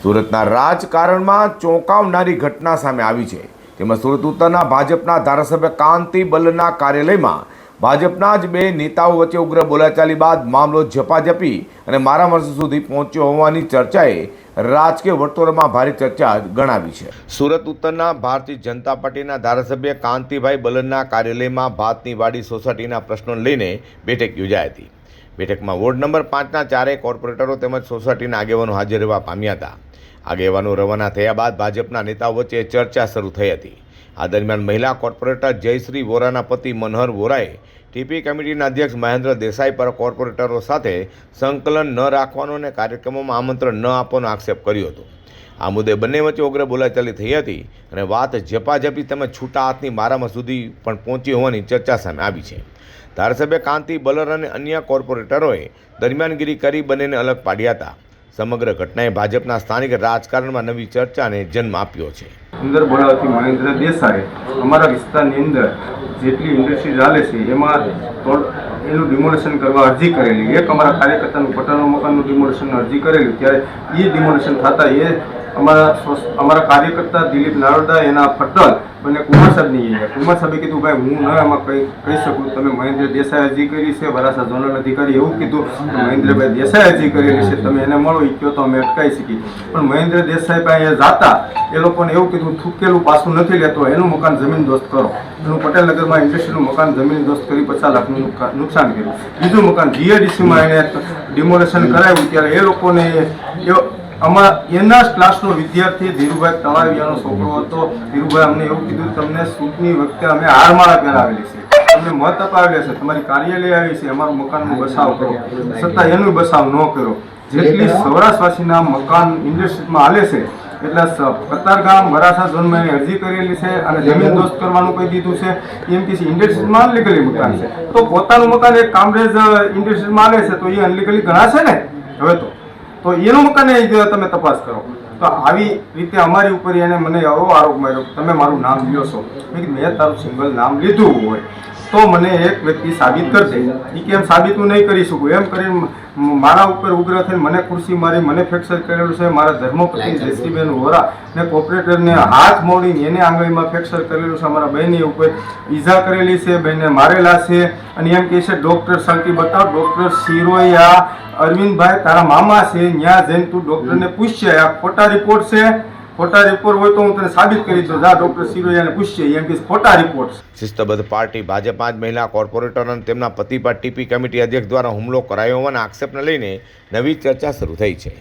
સુરતના રાજકારણમાં ચોંકાવનારી ઘટના સામે આવી છે, તેમાં સુરત ઉત્તરના ભાજપના ધારાસભ્ય કાંતિ બલના કાર્યાલયમાં ભાજપના જ બે નેતાઓ વચ્ચે ઉગ્ર બોલાચાલી બાદ મામલો ઝપાઝપી અને મારામારી સુધી પહોંચ્યો હોવાની ચર્ચાએ રાજકીય વર્તુળોમાં ભારે ચર્ચા ગણાવી છે। સુરત ઉત્તરના ભારતીય જનતા પાર્ટીના ધારાસભ્ય કાંતિભાઈ બલના કાર્યાલયમાં ભાતની વાડી સોસાયટીના પ્રશ્નોને લઈને બેઠક યોજાઈ હતી। બેઠકમાં વોર્ડ નંબર 5ના ચારેય કોર્પોરેટરો તેમજ સોસાયટીના આગેવાનો હાજર રહેવા પામ્યા હતા। આગેવાનો રવાના થયા બાદ ભાજપના નેતાઓ વચ્ચે ચર્ચા શરૂ થઈ હતી। આ દરમિયાન મહિલા કોર્પોરેટર જયશ્રી વોરાના પતિ મનહર વોરાએ ટીપી કમિટીના અધ્યક્ષ મહેન્દ્ર દેસાઈ પર કોર્પોરેટરો સાથે સંકલન ન રાખવાનો અને કાર્યક્રમોમાં આમંત્રણ ન આપવાનો આક્ષેપ કર્યો હતો। આ મુદ્દે બંને વચ્ચે ઉગ્ર બોલાચાલી થઈ હતી અને વાત ઝપાઝપી તેમજ છૂટા હાથની મારામારી સુધી પણ પહોંચી હોવાની ચર્ચા સામે આવી છે। ધારાસભ્ય કાંતિ બલર અને અન્ય કોર્પોરેટરોએ દરમિયાનગીરી કરી બંનેને અલગ પાડ્યા હતા। સમગ્ર ઘટનાએ ભાજપના સ્થાનિક રાજકારણમાં નવી ચર્ચાને જન્મ આપ્યો છે। અંદર બોલાવતી મહેન્દ્ર દેસાઈ અમારા વિસ્તારની અંદર જેટલી ઇન્ડસ્ટ્રી ચાલે છે એમાં એનું ડિમોલેશન કરવા અરજી કરેલી, એક અમારા કાર્યકર્તાનું પટેલનું મકાનનું ડિમોલેશન અરજી કરેલી, ત્યારે એ ડિમોલેશન થતાં એ અમારા કાર્યકર્તા દિલીપ નારોડા એના પટેલ બંને કુમાર સાહેબની કુમાર સાહેબે કીધું ભાઈ હું ન એમાં કહી શકું, તમે મહેન્દ્ર દેસાઈ અરજી કરી છે, વરાછા ઝોનલ અધિકારી એવું કીધું મહેન્દ્રભાઈ દેસાઈ અરજી કરેલી છે, તમે એને મળો એ કહો તો અમે અટકાવી શકીએ। પણ મહેન્દ્ર દેસાઈ પાસે જાતા એ લોકોને એવું કીધું થૂકેલું પાછું નથી લેતો, એનું મકાન જમીન દોસ્ત કરો। એનું પટેલનગરમાં ઇન્ડસ્ટ્રીનું મકાન જમીન દોસ્ત કરી 50 લાખનું નુકસાન કર્યું। બીજું મકાન જીઆઈડીસીમાં એને ડિમોલેશન કરાવ્યું, ત્યારે એ લોકોને એના ક્લાસનો વિદ્યાર્થી ધીરુભાઈ તળાવિયાનો છોકરો હતો। ધીરુભાઈ અમને એવું કીધું તમને ચૂંટણી વખતે અમે હારમાળા પહેરાવેલી છે, તમને મત અપાવેલા છે, તમારી કાર્યાલય આવી છે, અમારું મકાનનું બસાવ કરો, છતાં એનું બસાવ ન કર્યો। જેટલી સૌરાષ્ટ્રવાસીના મકાન ઇન્ડસ્ટ્રીમાં હાલે છે એટલે કતારગામ વરાછા ઝોનમાં એની અરજી કરેલી છે અને જમીન દોસ્ત કરવાનું કહી દીધું છે। એમ કે ઇન્ડસ્ટ્રીમાં અનલીગલી મકાન છે, તો પોતાનું મકાન એક કામરેજ ઇન્ડસ્ટ્રીમાં હાલે છે તો એ અનલીગલી ગણાશે ને? હવે તો એનું મકાન તમે તપાસ કરો। તો આવી રીતે અમારી ઉપર એને મને એવો આરોપ માર્યો તમે મારું નામ લ્યો છો। મેં તારું સિંગલ નામ લીધું હોય તો મને એક વ્યક્તિ સાબિત કરશે। એ કેમ સાબિત હું નહીં કરી શકું એમ કરીને મારા ઉપર ઉગ્ર થઈને મને ખુરશી મારી, મને ફ્રેક્ચર કરેલું છે। મારા ધર્મપત્ની જયશ્રીબેન વોરા ને કોર્પોરેટરને હાથ મોડીને એને આંગળીમાં ફ્રેક્ચર કરેલું છે। અમારા બહેનની ઉપર ઈજા કરેલી છે, બહેનને મારેલા છે અને એમ કહે છે ડૉક્ટર સર્ટી બતાવ, ડૉક્ટર શિરોયા અરવિંદભાઈ તારા મામા છે, ત્યાં જઈને તું ડૉક્ટરને પૂછશે આ ખોટા રિપોર્ટ છે, ખોટા રિપોર્ટ હોય તો હું તને સાબિત કરી દઉં, જા ડૉક્ટર શિરોયાને પૂછશે એમ કે ખોટા રિપોર્ટ છે। શિસ્તબદ્ધ પાર્ટી ભાજપમાં જ મહિલા કોર્પોરેટર અને તેમના પતિ પર ટીપી કમિટી અધ્યક્ષ દ્વારા હુમલો કરાયો હોવાના આક્ષેપને લઈને નવી ચર્ચા શરૂ થઈ છે।